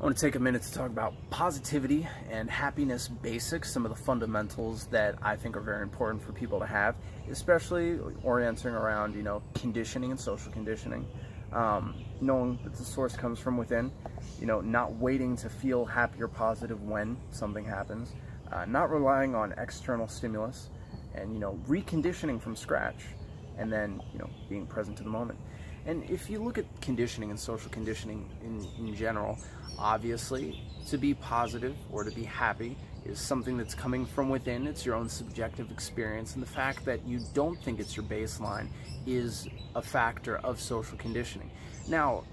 I want to take a minute to talk about positivity and happiness basics, some of the fundamentals that I think are very important for people to have, especially orienting around, conditioning and social conditioning. Knowing that the source comes from within, not waiting to feel happy or positive when something happens, not relying on external stimulus, and, reconditioning from scratch, and then, being present to the moment. And if you look at conditioning and social conditioning in general, obviously, to be positive or to be happy is something that's coming from within. It's your own subjective experience, and the fact that you don't think it's your baseline is a factor of social conditioning. Now,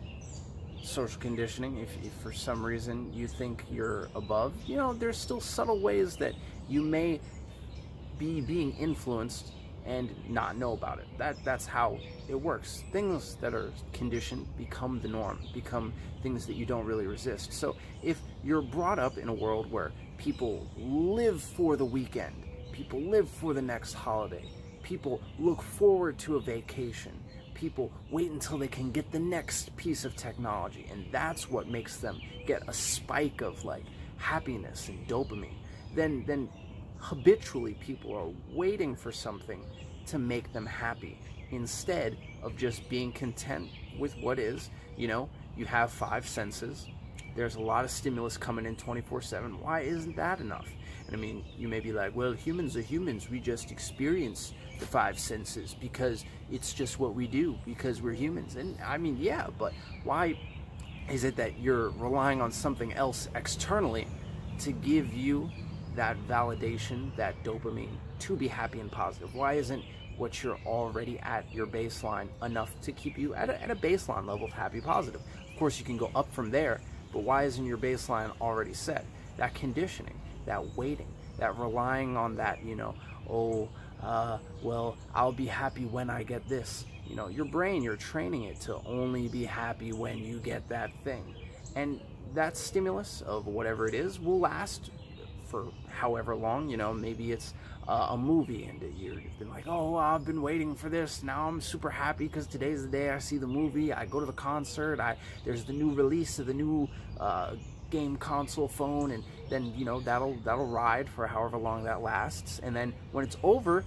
social conditioning, if for some reason you think you're above, there's still subtle ways that you may be being influenced and not know about it. That's how it works. Things that are conditioned become the norm, become things that you don't really resist. So if you're brought up in a world where people live for the weekend, people live for the next holiday, people look forward to a vacation, people wait until they can get the next piece of technology, and that's what makes them get a spike of happiness and dopamine, then habitually people are waiting for something to make them happy instead of just being content with what is. You have 5 senses. There's a lot of stimulus coming in 24/7. Why isn't that enough? And I mean, you may be like, well, humans are humans. We just experience the 5 senses because it's just what we do, because we're humans. And I mean, yeah, but why is it that you're relying on something else externally to give you that validation, that dopamine, to be happy and positive? Why isn't what you're already at your baseline enough to keep you at a baseline level of happy, positive? Of course, you can go up from there, but why isn't your baseline already set? That conditioning, that waiting, that relying on that, well, I'll be happy when I get this. Your brain, you're training it to only be happy when you get that thing. And that stimulus of whatever it is will last for however long. Maybe it's a movie, and you've been like, oh, I've been waiting for this, now I'm super happy because today's the day I see the movie, I go to the concert, there's the new release of the new game console phone, and then that'll ride for however long that lasts. And then when it's over,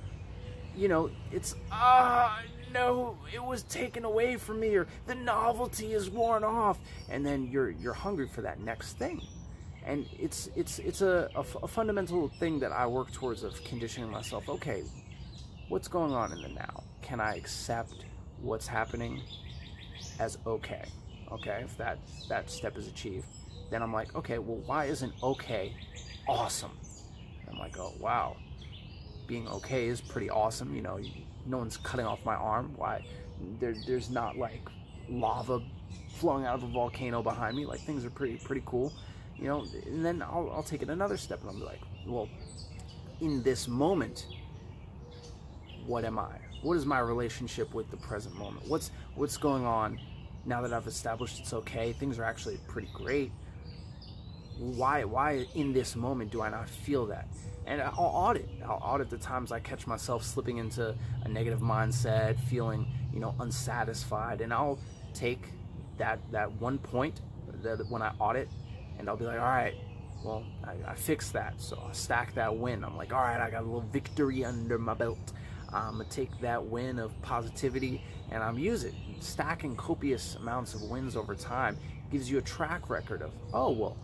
it's no, it was taken away from me, or the novelty is worn off, and then you're hungry for that next thing. And it's a fundamental thing that I work towards, of conditioning myself. Okay, what's going on in the now? Can I accept what's happening as okay? Okay, if that step is achieved, then I'm like, okay, well, why isn't okay awesome? And I'm like, oh, wow, being okay is pretty awesome. No one's cutting off my arm. Why? There's not like lava flowing out of a volcano behind me. Things are pretty cool. And then I'll take it another step, and I'll be like, well, in this moment, what am I? What is my relationship with the present moment? What's going on now that I've established it's okay? Things are actually pretty great. Why in this moment do I not feel that? And I'll audit the times I catch myself slipping into a negative mindset, feeling, unsatisfied, and I'll take that one point that when I audit, and I'll be like, all right, well, I fixed that. So I stack that win. I'm like, all right, I got a little victory under my belt. I'm going to take that win of positivity and I'm use it. Stacking copious amounts of wins over time gives you a track record of, oh, well,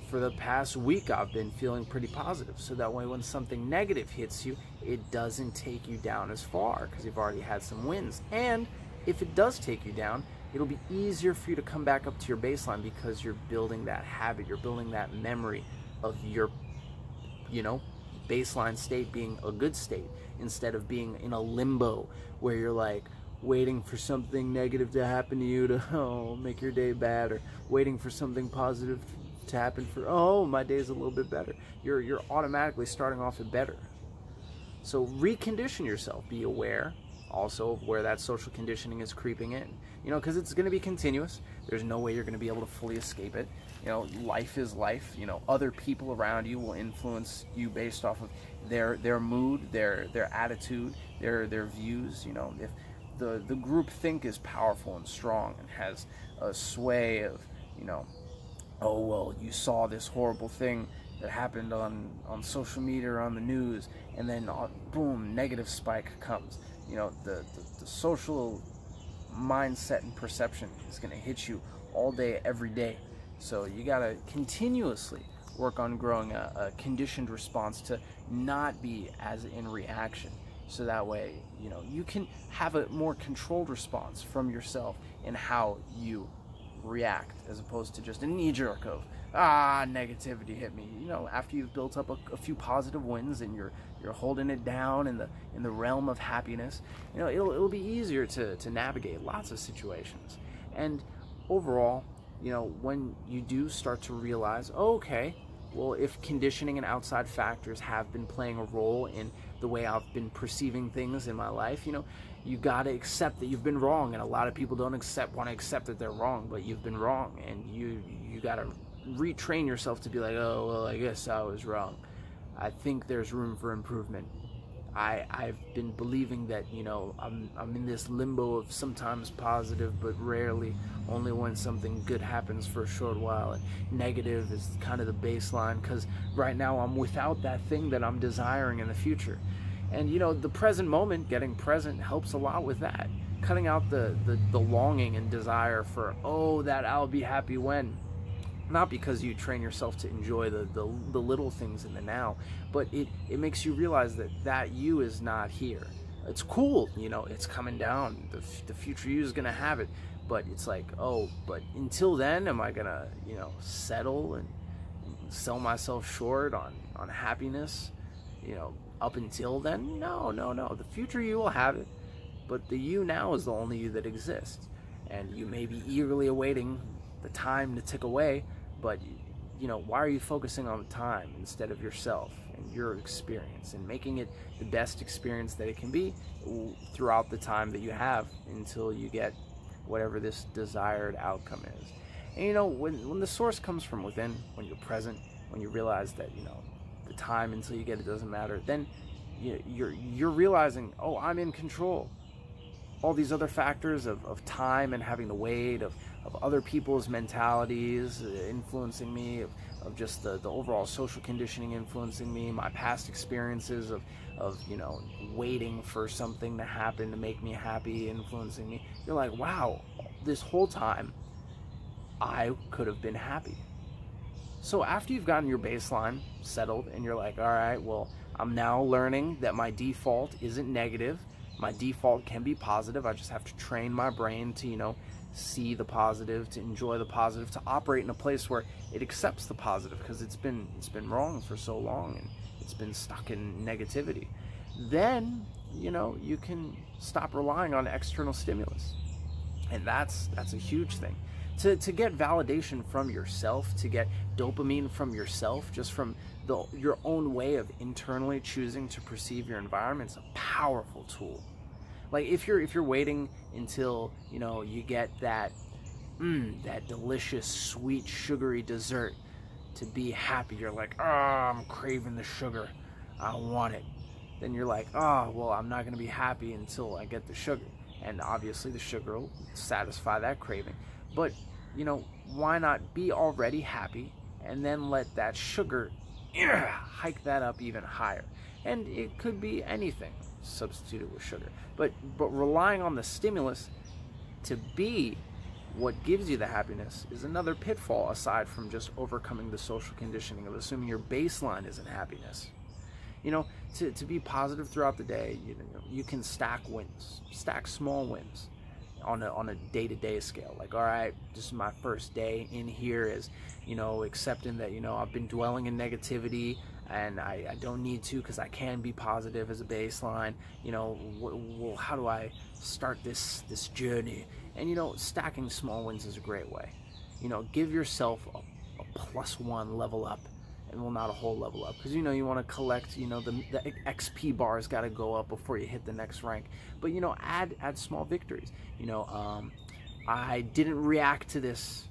for the past week I've been feeling pretty positive. So that way when something negative hits you, it doesn't take you down as far because you've already had some wins. And if it does take you down, it'll be easier for you to come back up to your baseline because you're building that habit, you're building that memory of your, baseline state being a good state, instead of being in a limbo where you're like waiting for something negative to happen to you to make your day bad, or waiting for something positive to happen for my day's a little bit better. You're automatically starting off at better. So recondition yourself. Be aware also of where that social conditioning is creeping in, because it's going to be continuous. There's no way you're going to be able to fully escape it. Life is life. Other people around you will influence you based off of their mood, their attitude, their views. If the group think is powerful and strong and has a sway of oh, well, you saw this horrible thing that happened on social media or on the news, and then boom, negative spike comes. You know, the social mindset and perception is going to hit you all day, every day. So you got to continuously work on growing a conditioned response to not be as in reaction. So that way, you know, you can have a more controlled response from yourself in how you react, as opposed to just a knee-jerk of negativity hit me. You know, after you've built up a few positive wins and you're holding it down in the realm of happiness, you know, it'll be easier to navigate lots of situations. And overall, you know, when you do start to realize, oh, okay, well, if conditioning and outside factors have been playing a role in the way I've been perceiving things in my life, you know, you got to accept that you've been wrong. And a lot of people don't want to accept that they're wrong, but you've been wrong, and you got to retrain yourself to be like, oh, well, I guess I was wrong. I think there's room for improvement. I've been believing that, you know, I'm in this limbo of sometimes positive, but rarely, only when something good happens for a short while, and negative is kind of the baseline, because right now I'm without that thing that I'm desiring in the future. And, you know, the present moment, getting present, helps a lot with that. Cutting out the longing and desire for, oh, that I'll be happy when. Not because you train yourself to enjoy the little things in the now, but it makes you realize that you is not here. It's cool, you know, it's coming down. The future you is going to have it. But it's like, oh, but until then, am I going to, you know, settle and sell myself short on happiness, you know, up until then? No. The future you will have it, but the you now is the only you that exists. And you may be eagerly awaiting the time to tick away, but, you know, why are you focusing on the time instead of yourself and your experience, and making it the best experience that it can be throughout the time that you have until you get whatever this desired outcome is. And, you know, when the source comes from within, when you're present, when you realize that, you know, the time until you get it doesn't matter, then you're realizing, oh, I'm in control. All these other factors of time and having the weight of other people's mentalities influencing me, of just the overall social conditioning influencing me, my past experiences of you know, waiting for something to happen to make me happy influencing me. You're like, wow, this whole time I could have been happy. So after you've gotten your baseline settled and you're like, all right, well, I'm now learning that my default isn't negative. My default can be positive. I just have to train my brain to, you know, see the positive, to enjoy the positive, to operate in a place where it accepts the positive, because it's been wrong for so long and it's been stuck in negativity. Then, you know, you can stop relying on external stimulus. And that's a huge thing. To get validation from yourself, to get dopamine from yourself, just from your own way of internally choosing to perceive your environment, is a powerful tool. Like if you're waiting until, you know, you get that delicious, sweet, sugary dessert to be happy, you're like, oh, I'm craving the sugar, I want it. Then you're like, oh, well, I'm not going to be happy until I get the sugar. And obviously the sugar will satisfy that craving. But, you know, why not be already happy and then let that sugar hike that up even higher? And it could be anything substituted with sugar. But relying on the stimulus to be what gives you the happiness is another pitfall, aside from just overcoming the social conditioning of assuming your baseline isn't happiness. You know, to be positive throughout the day, you can stack wins, stack small wins on a day-to-day scale. Like, all right, this is my first day in here, is, you know, accepting that, you know, I've been dwelling in negativity and I don't need to, because I can be positive as a baseline. You know, well, how do I start this journey? And, you know, stacking small wins is a great way. You know, give yourself a +1 level up. And, well, not a whole level up, because, you know, you want to collect, you know, the XP bar's got to go up before you hit the next rank. But, you know, add small victories. You know, I didn't react to this.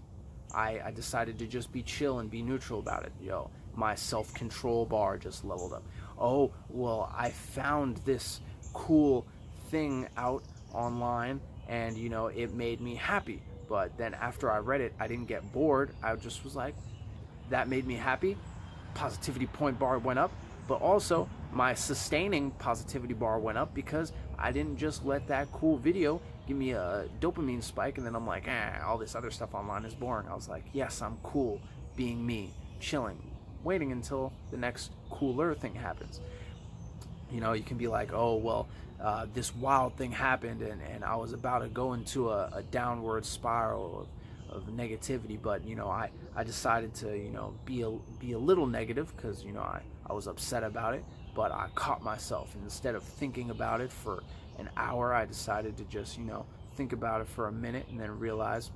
I decided to just be chill and be neutral about it. Yo, my self-control bar just leveled up. Oh, well, I found this cool thing out online, and, you know, it made me happy. But then after I read it, I didn't get bored. I just was like, that made me happy. Positivity point bar went up, but also my sustaining positivity bar went up because I didn't just let that cool video give me a dopamine spike and then I'm like, all this other stuff online is boring. I was like, yes, I'm cool being me, chilling, waiting until the next cooler thing happens. You know, you can be like, oh, well, this wild thing happened and I was about to go into a downward spiral of negativity, but, you know, I decided to, you know, be a little negative because, you know, I was upset about it, but I caught myself. And instead of thinking about it for an hour, I decided to just, you know, think about it for a minute and then realize,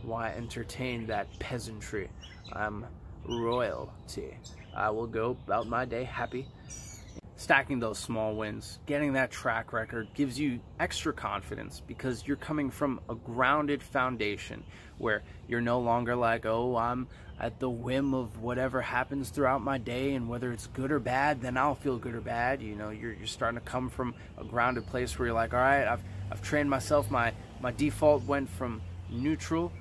why entertain that peasantry? I'm royalty. I will go about my day happy. Stacking those small wins, getting that track record gives you extra confidence because you're coming from a grounded foundation where you're no longer like, oh, I'm at the whim of whatever happens throughout my day, and whether it's good or bad, then I'll feel good or bad. You know, you're starting to come from a grounded place where you're like, all right, I've trained myself. My default went from neutral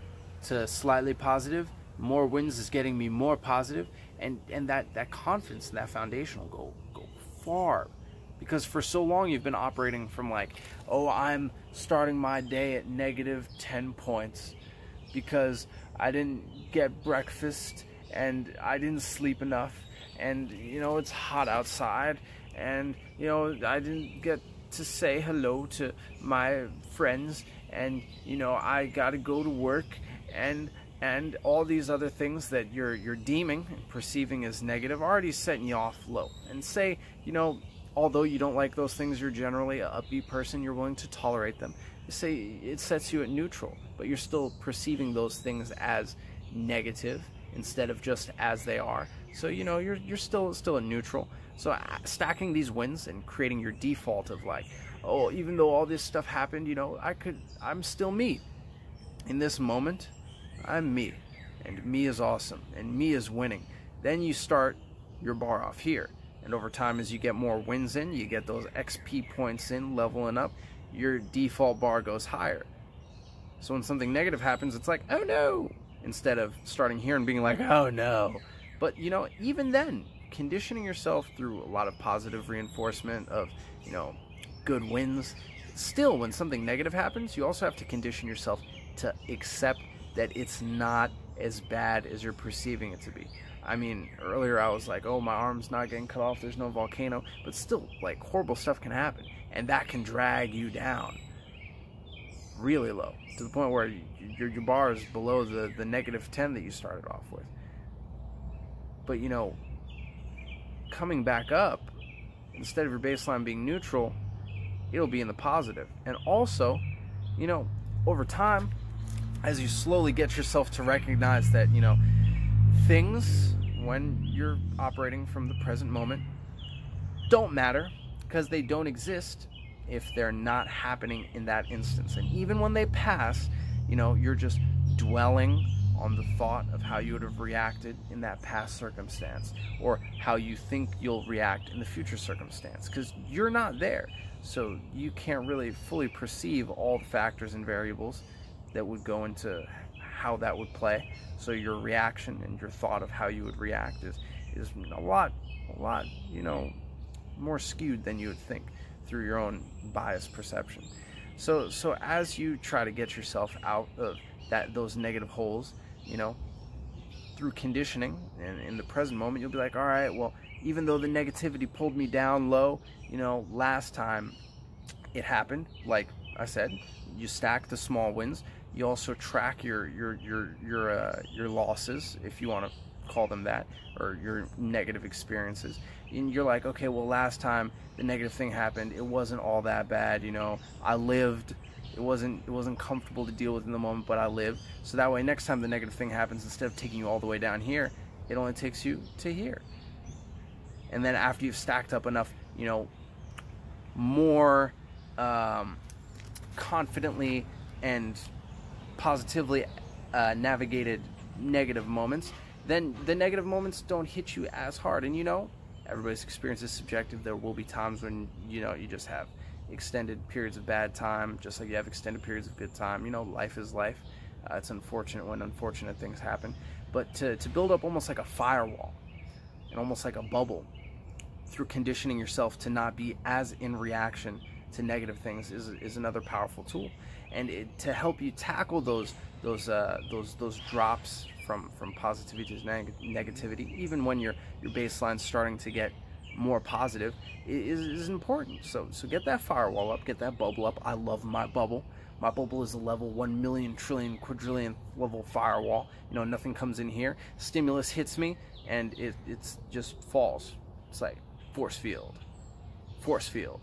to slightly positive. More wins is getting me more positive, and that confidence and that foundation will go far, because for so long you've been operating from like, oh, I'm starting my day at negative 10 points because I didn't get breakfast and I didn't sleep enough, and you know, it's hot outside, and you know, I didn't get to say hello to my friends, and you know, I gotta go to work, and all these other things that you're deeming and perceiving as negative already setting you off low. And say, you know, although you don't like those things, you're generally an upbeat person, you're willing to tolerate them. Say it sets you at neutral, but you're still perceiving those things as negative instead of just as they are. So, you know, you're still a neutral. So stacking these wins and creating your default of like, oh, even though all this stuff happened, you know, I'm still me. In this moment, I'm me, and me is awesome, and me is winning. Then you start your bar off here, and over time, as you get more wins in, you get those XP points in, leveling up, your default bar goes higher. So when something negative happens, it's like, oh no, instead of starting here and being like, oh no. But you know, even then, conditioning yourself through a lot of positive reinforcement of, you know, good wins, still when something negative happens, you also have to condition yourself to accept that it's not as bad as you're perceiving it to be. I mean, earlier I was like, oh, my arm's not getting cut off, there's no volcano, but still, like, horrible stuff can happen, and that can drag you down really low, to the point where your bar is below the negative 10 that you started off with. But, you know, coming back up, instead of your baseline being neutral, it'll be in the positive. And also, you know, over time, as you slowly get yourself to recognize that, you know, things, when you're operating from the present moment, don't matter, because they don't exist if they're not happening in that instance. And even when they pass, you know, you're just dwelling on the thought of how you would have reacted in that past circumstance, or how you think you'll react in the future circumstance, because you're not there. So you can't really fully perceive all the factors and variables that would go into how that would play. So your reaction and your thought of how you would react is a lot, you know, more skewed than you would think through your own biased perception. So as you try to get yourself out of those negative holes, you know, through conditioning, and in the present moment, you'll be like, all right, well, even though the negativity pulled me down low, you know, last time it happened, like I said, you stack the small wins. You also track your losses, if you want to call them that, or your negative experiences. And you're like, okay, well, last time the negative thing happened, it wasn't all that bad, you know. I lived. It wasn't comfortable to deal with in the moment, but I lived. So that way, next time the negative thing happens, instead of taking you all the way down here, it only takes you to here. And then after you've stacked up enough, you know, more confidently and positively navigated negative moments, then the negative moments don't hit you as hard. And you know, everybody's experience is subjective. There will be times when, you know, you just have extended periods of bad time, just like you have extended periods of good time. You know, life is life. It's unfortunate when unfortunate things happen. But to build up almost like a firewall and almost like a bubble through conditioning yourself to not be as in reaction to negative things is another powerful tool. And to help you tackle those drops from positivity to negativity, even when your baseline's starting to get more positive, is important. So get that firewall up, get that bubble up. I love my bubble. My bubble is a level 1 million trillion quadrillion level firewall. You know, nothing comes in here. Stimulus hits me and it's just falls. It's like force field, force field,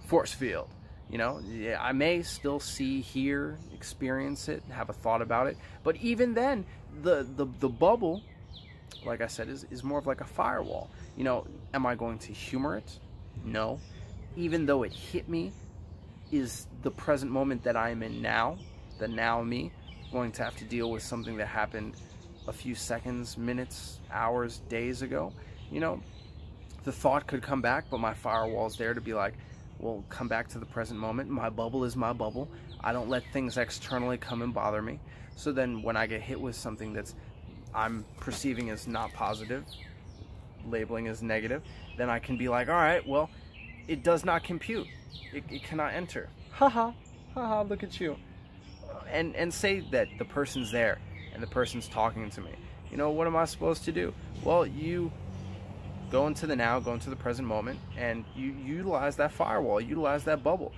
force field. You know, yeah, I may still see, hear, experience it, have a thought about it, but even then, the bubble, like I said, is more of like a firewall. You know, am I going to humor it? No. Even though it hit me, is the present moment that I am in now, the now me, going to have to deal with something that happened a few seconds, minutes, hours, days ago? You know, the thought could come back, but my firewall's there to be like, well, come back to the present moment. My bubble is my bubble. I don't let things externally come and bother me. So then when I get hit with something that's I'm perceiving as not positive, labeling as negative, then I can be like, all right, well, it does not compute. It cannot enter. Haha, haha, look at you. And say that the person's there and the person's talking to me. You know, what am I supposed to do? Well, you go into the now, go into the present moment, and you utilize that firewall, utilize that bubble.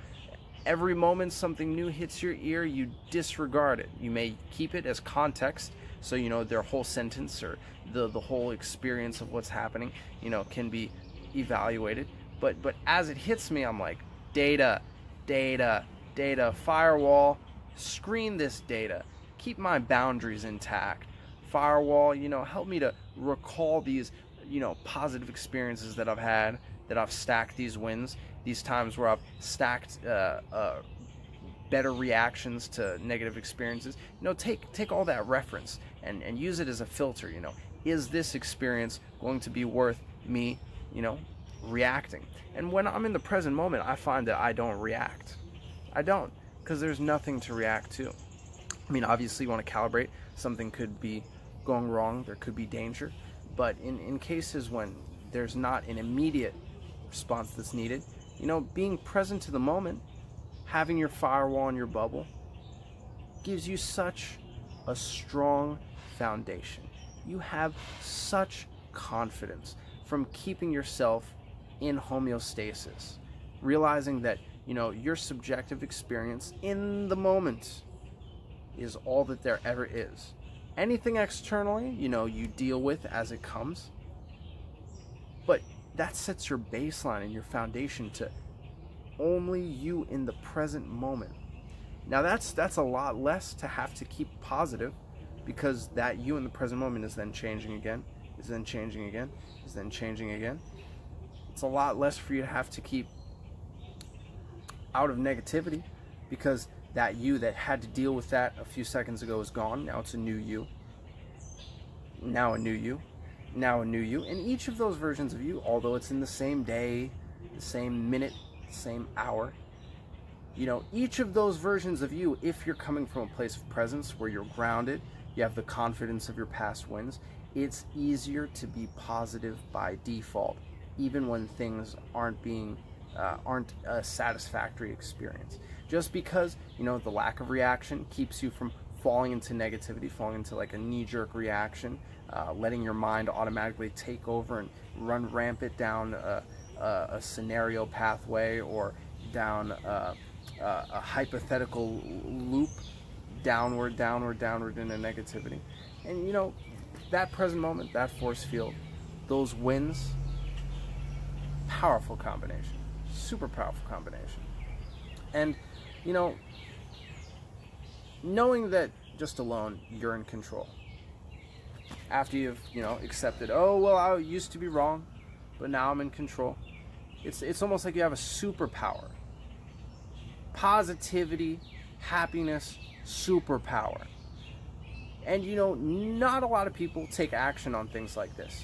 Every moment something new hits your ear, you disregard it. You may keep it as context, so you know their whole sentence or the whole experience of what's happening, you know, can be evaluated. But as it hits me, I'm like, data, data, data, firewall, screen this data, keep my boundaries intact. Firewall, you know, help me to recall these, you know, positive experiences that I've had, that I've stacked these wins, these times where I've stacked better reactions to negative experiences. You know, take all that reference and use it as a filter. You know, is this experience going to be worth me, you know, reacting? And when I'm in the present moment, I find that I don't react. I don't, because there's nothing to react to. I mean, obviously you want to calibrate. Something could be going wrong. There could be danger. But in cases when there's not an immediate response that's needed, you know, being present to the moment, having your firewall and your bubble, gives you such a strong foundation. You have such confidence from keeping yourself in homeostasis, realizing that, you know, your subjective experience in the moment is all that there ever is. Anything externally, you know, you deal with as it comes, but that sets your baseline and your foundation to only you in the present moment. Now that's a lot less to have to keep positive, because that you in the present moment is then changing again, is then changing again, is then changing again. It's a lot less for you to have to keep out of negativity, because that you that had to deal with that a few seconds ago is gone. Now it's a new you. Now a new you. Now a new you. And each of those versions of you, although it's in the same day, the same minute, the same hour, you know, each of those versions of you, if you're coming from a place of presence where you're grounded, you have the confidence of your past wins, it's easier to be positive by default, even when things aren't a satisfactory experience. Just because, you know, the lack of reaction keeps you from falling into negativity, falling into like a knee-jerk reaction, letting your mind automatically take over and run rampant down a scenario pathway, or down a hypothetical loop, downward into negativity. And you know, that present moment, that force field, those wins, powerful combination, super powerful combination. And you know, knowing that just alone you're in control, after you've, you know, accepted, oh well, I used to be wrong, but now I'm in control, it's almost like you have a superpower. Positivity, happiness, superpower. And you know, not a lot of people take action on things like this.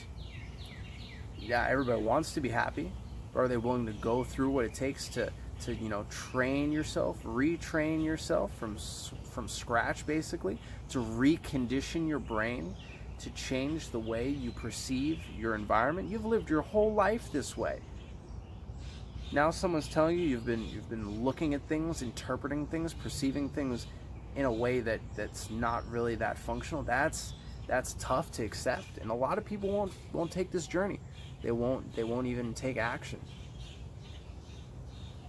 Yeah, everybody wants to be happy, but are they willing to go through what it takes to you know, train yourself, retrain yourself from scratch, basically, to recondition your brain to change the way you perceive your environment. You've lived your whole life this way. Now someone's telling you you've been looking at things, interpreting things, perceiving things in a way that's not really that functional. That's tough to accept, and a lot of people won't take this journey. They won't even take action.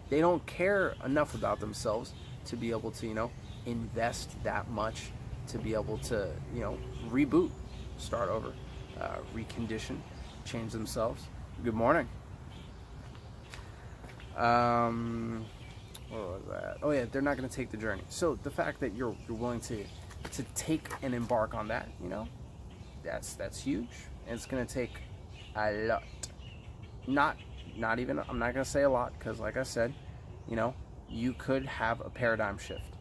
They don't care enough about themselves to be able to, you know, invest that much to be able to, you know, reboot, start over, recondition, change themselves. Good morning. What was that? Oh yeah, they're not going to take the journey. So the fact that you're willing to take and embark on that, you know, that's huge, and it's going to take a lot. Not even, I'm not going to say a lot, because like I said, you know, you could have a paradigm shift.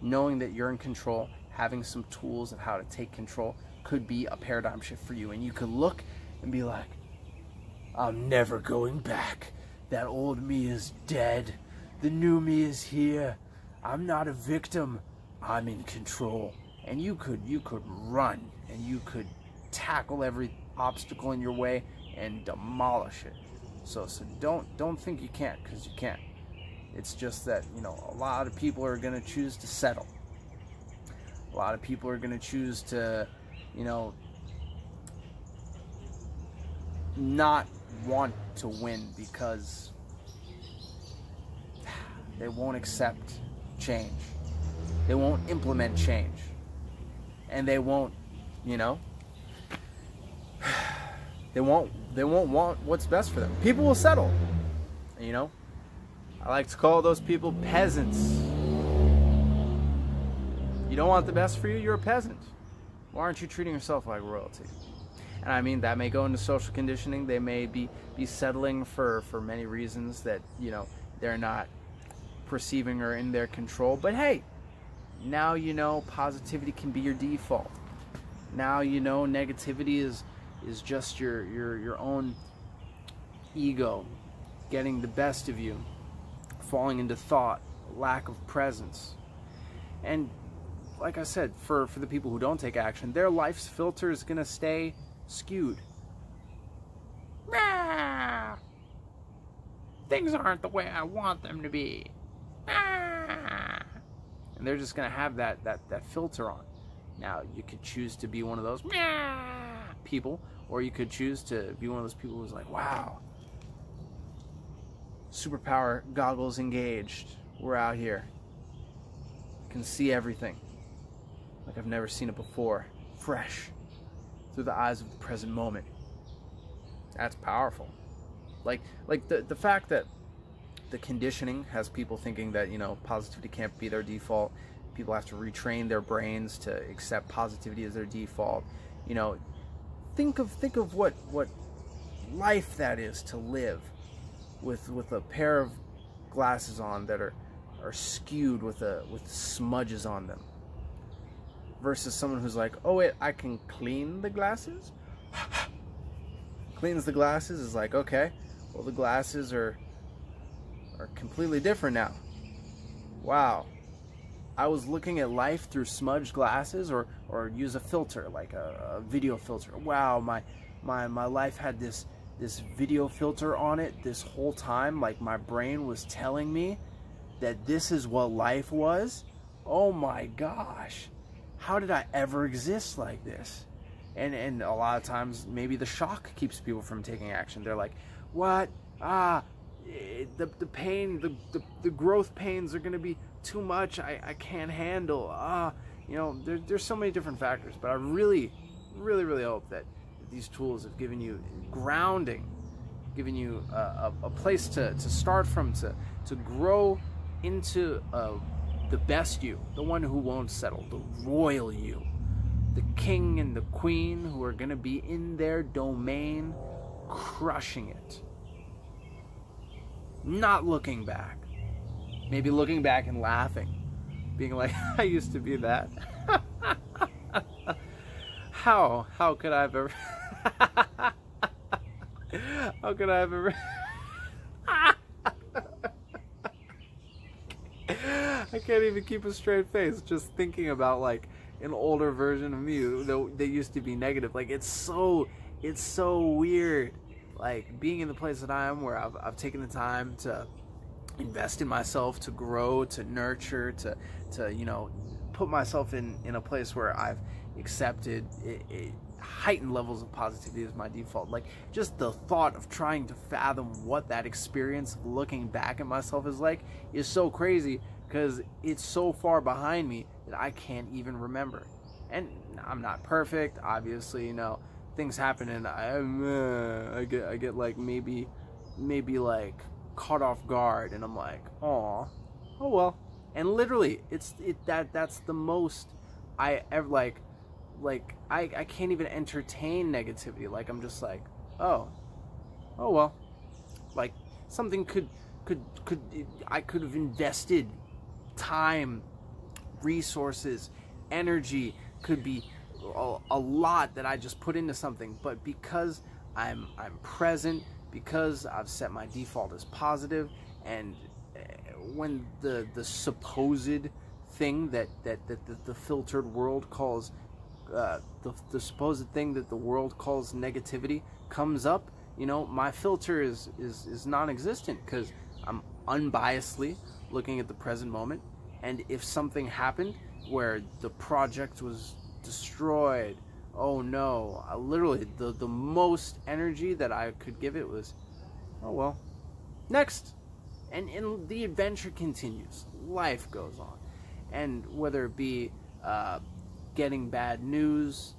Knowing that you're in control, having some tools of how to take control could be a paradigm shift for you. And you could look and be like, I'm never going back. That old me is dead. The new me is here. I'm not a victim. I'm in control. And you could run, and you could tackle every obstacle in your way and demolish it. So don't think you can't, because you can't. It's just that, you know, a lot of people are going to choose to settle. A lot of people are going to choose to, you know, not want to win because they won't accept change. They won't implement change. And they won't, you know, they won't want what's best for them. People will settle, you know. I like to call those people peasants. You don't want the best for you, you're a peasant. Why aren't you treating yourself like royalty? And I mean, that may go into social conditioning. They may be settling for many reasons that, you know, they're not perceiving or in their control. But hey, now you know positivity can be your default. Now you know negativity is just your own ego getting the best of you, falling into thought, lack of presence. And like I said, for the people who don't take action, their life's filter is going to stay skewed. Ah, things aren't the way I want them to be. Ah, and they're just going to have that filter on. Now, you could choose to be one of those people, or you could choose to be one of those people who's like, wow, superpower goggles engaged. We're out here. Can see everything like I've never seen it before. Fresh. Through the eyes of the present moment. That's powerful. Like the fact that the conditioning has people thinking that, you know, positivity can't be their default. People have to retrain their brains to accept positivity as their default. You know, think of what life that is to live with a pair of glasses on that are skewed with smudges on them, versus someone who's like, oh wait, I can clean the glasses. Cleans the glasses, is like, okay, well, the glasses are completely different now. Wow, I was looking at life through smudged glasses, or use a filter like a video filter. Wow, my life had this video filter on it this whole time. Like, my brain was telling me that this is what life was. Oh my gosh, how did I ever exist like this? And a lot of times maybe the shock keeps people from taking action. They're like, what? The pain, the growth pains are gonna be too much. I can't handle. You know, there's so many different factors, but I really hope that these tools have given you grounding, given you a place to start from, to grow into the best you, the one who won't settle, the royal you, the king and the queen who are going to be in their domain, crushing it, not looking back, maybe looking back and laughing, being like, I used to be that. How could I have ever how could I have ever I can't even keep a straight face just thinking about like an older version of me that used to be negative. Like it's so weird. Like being in the place that I am, where I've taken the time to invest in myself, to grow, to nurture, to you know, put myself in a place where I've accepted heightened levels of positivity as my default. Like just the thought of trying to fathom what that experience of looking back at myself is like is so crazy, because it's so far behind me that I can't even remember. And I'm not perfect, obviously, you know, things happen, and I get like maybe like caught off guard, and I'm like, oh well. And literally that's the most I ever like I can't even entertain negativity. Like I'm just like, oh well. Like something I could have invested time, resources, energy, could be a lot that I just put into something, but because I'm present, because I've set my default as positive, and when the supposed thing that the filtered world calls the supposed thing that the world calls negativity comes up, you know, my filter is non-existent, because I'm unbiasedly looking at the present moment. And if something happened where the project was destroyed, oh no, literally the most energy that I could give it was, oh well, next. And the adventure continues, life goes on. And whether it be getting bad news,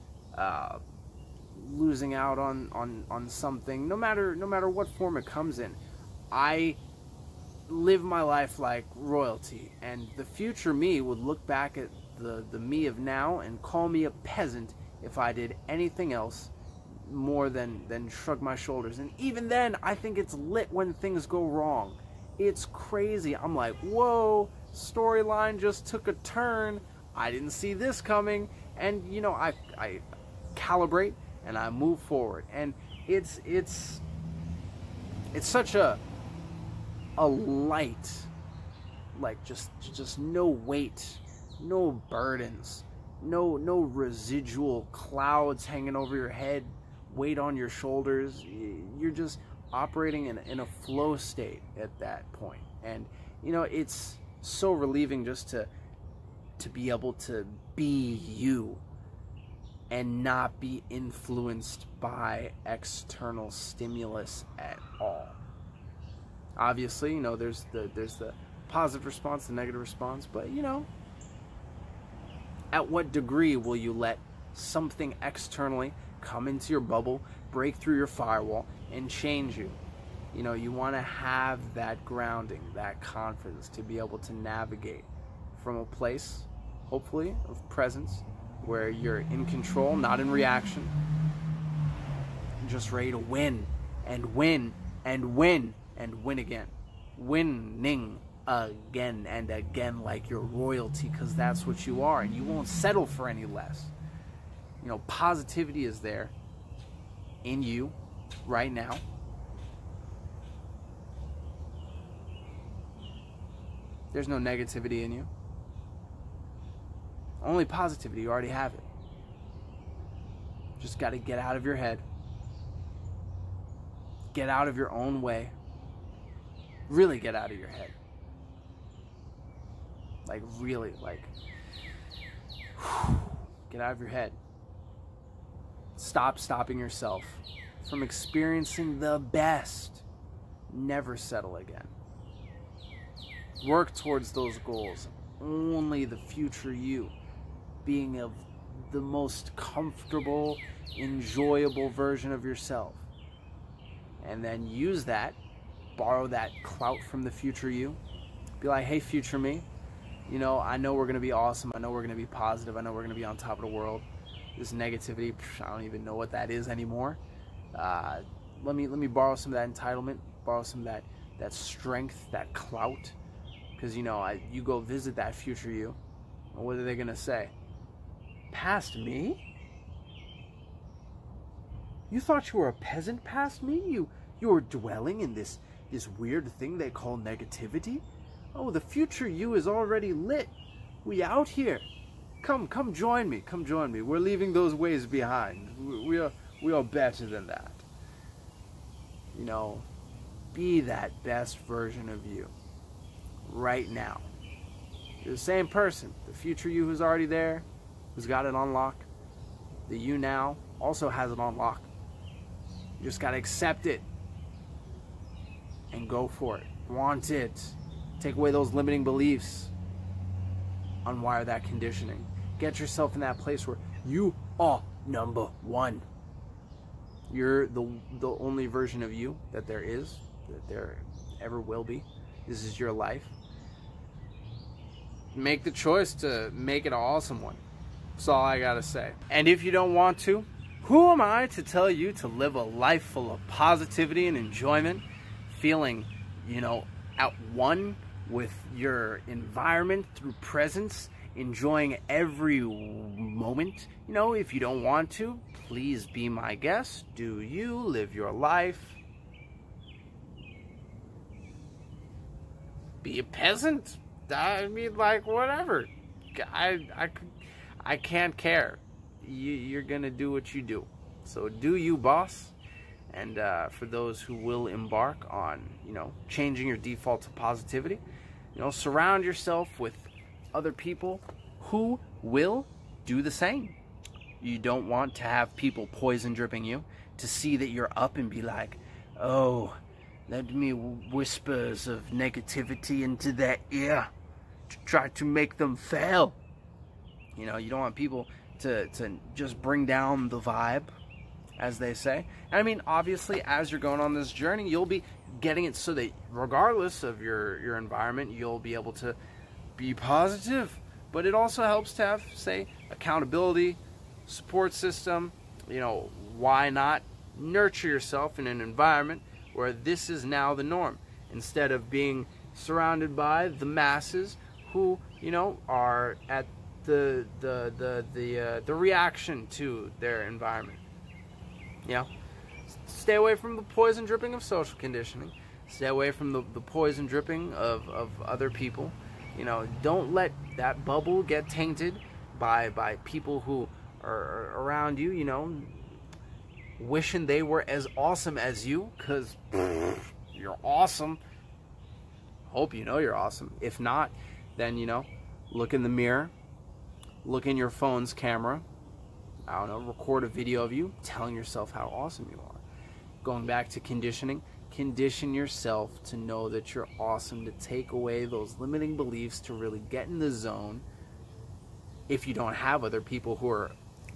losing out on something, no matter what form it comes in, I live my life like royalty. And the future me would look back at the me of now and call me a peasant if I did anything else more than shrug my shoulders. And even then, I think it's lit when things go wrong. It's crazy. I'm like, whoa, storyline just took a turn. I didn't see this coming. And you know, I calibrate and I move forward. And it's such a light, like just no weight, no burdens, no residual clouds hanging over your head, weight on your shoulders. You're just operating in a flow state at that point. And you know, it's so relieving just to be able to be you and not be influenced by external stimulus at all. Obviously, you know, there's the positive response, the negative response, but you know, at what degree will you let something externally come into your bubble, break through your firewall, and change you? You know, you want to have that grounding, that confidence to be able to navigate from a place, hopefully, of presence, where you're in control, not in reaction, just ready to win and win and win and win again. Winning again and again like you're royalty, because that's what you are, and you won't settle for any less. You know, positivity is there in you right now. There's no negativity in you. Only positivity. You already have it. Just got to get out of your head. Get out of your own way. Really get out of your head. Like really, like get out of your head. Stop stopping yourself from experiencing the best. Never settle again. Work towards those goals. Only the future you being of the most comfortable, enjoyable version of yourself. And then use that, borrow that clout from the future you. Be like, hey, future me, you know, I know we're going to be awesome. I know we're going to be positive. I know we're going to be on top of the world. This negativity, I don't even know what that is anymore. Let me borrow some of that entitlement, borrow some of that strength, that clout. Because, you know, you go visit that future you, and what are they going to say? Past me? You thought you were a peasant past me? You were dwelling in this weird thing they call negativity? Oh, the future you is already lit. We out here. Come join me. Come join me. We're leaving those ways behind. We are better than that. You know, be that best version of you right now. You're the same person. The future you who's already there, who's got it on lock. The you now also has it on lock. You just gotta accept it and go for it. Want it. Take away those limiting beliefs. Unwire that conditioning. Get yourself in that place where you are number one. You're the only version of you that there is, that there ever will be. This is your life. Make the choice to make it an awesome one. That's all I gotta say. And if you don't want to, who am I to tell you to live a life full of positivity and enjoyment, feeling, you know, at one with your environment through presence, enjoying every moment. You know, if you don't want to, please be my guest. Do you live your life? Be a peasant. I mean, like, whatever. I can't care. You're gonna do what you do. So do you, boss. And for those who will embark on, you know, changing your default to positivity, you know, surround yourself with other people who will do the same. You don't want to have people poison dripping you, to see that you're up and be like, oh, let me whispers of negativity into their ear to try to make them fail. You know, you don't want people to just bring down the vibe, as they say. And I mean, obviously, as you're going on this journey, you'll be getting it so that regardless of your environment, you'll be able to be positive. But it also helps to have, say, accountability, support system. You know, why not nurture yourself in an environment where this is now the norm, instead of being surrounded by the masses who, you know, are at the reaction to their environment. You know, stay away from the poison dripping of social conditioning. Stay away from the poison dripping of other people. You know, don't let that bubble get tainted by people who are around you, you know, wishing they were as awesome as you, because you're awesome. Hope you know you're awesome. If not, then, you know, look in the mirror, look in your phone's camera, I don't know, record a video of you telling yourself how awesome you are. Going back to conditioning, condition yourself to know that you're awesome, to take away those limiting beliefs, to really get in the zone. If you don't have other people who are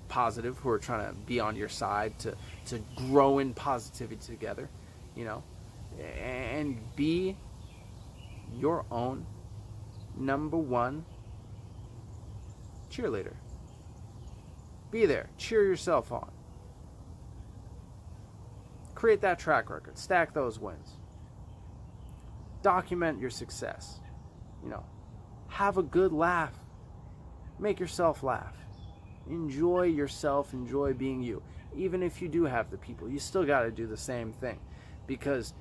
positive, who are trying to be on your side, to grow in positivity together, you know, and be your own number one cheerleader. Be there. Cheer yourself on. Create that track record. Stack those wins. Document your success. You know, have a good laugh. Make yourself laugh. Enjoy yourself. Enjoy being you. Even if you do have the people, you still got to do the same thing, because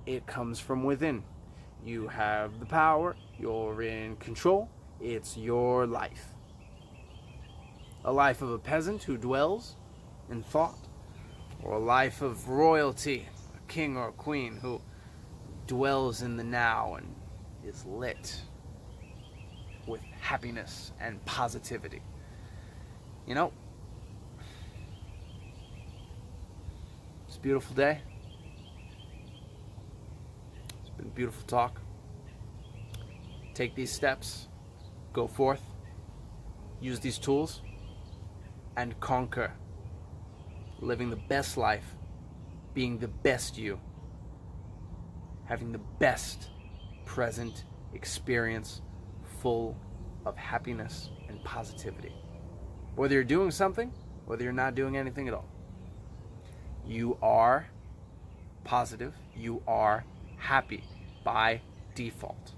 it comes from within. You have the power. You're in control. It's your life. A life of a peasant who dwells in thought, or a life of royalty, a king or a queen who dwells in the now and is lit with happiness and positivity. You know, it's a beautiful day. It's been a beautiful talk. Take these steps, go forth, use these tools, and conquer, living the best life, being the best you, having the best present experience full of happiness and positivity. Whether you're doing something, whether you're not doing anything at all, you are positive, you are happy by default.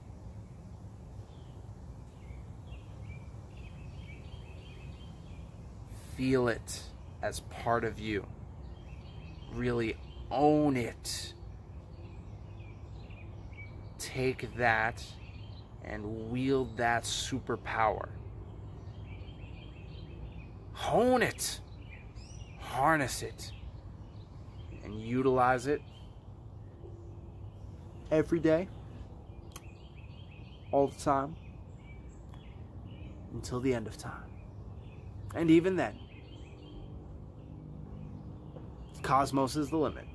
Feel it as part of you. Really own it. Take that and wield that superpower. Hone it, harness it, and utilize it every day, all the time, until the end of time. And even then, cosmos is the limit.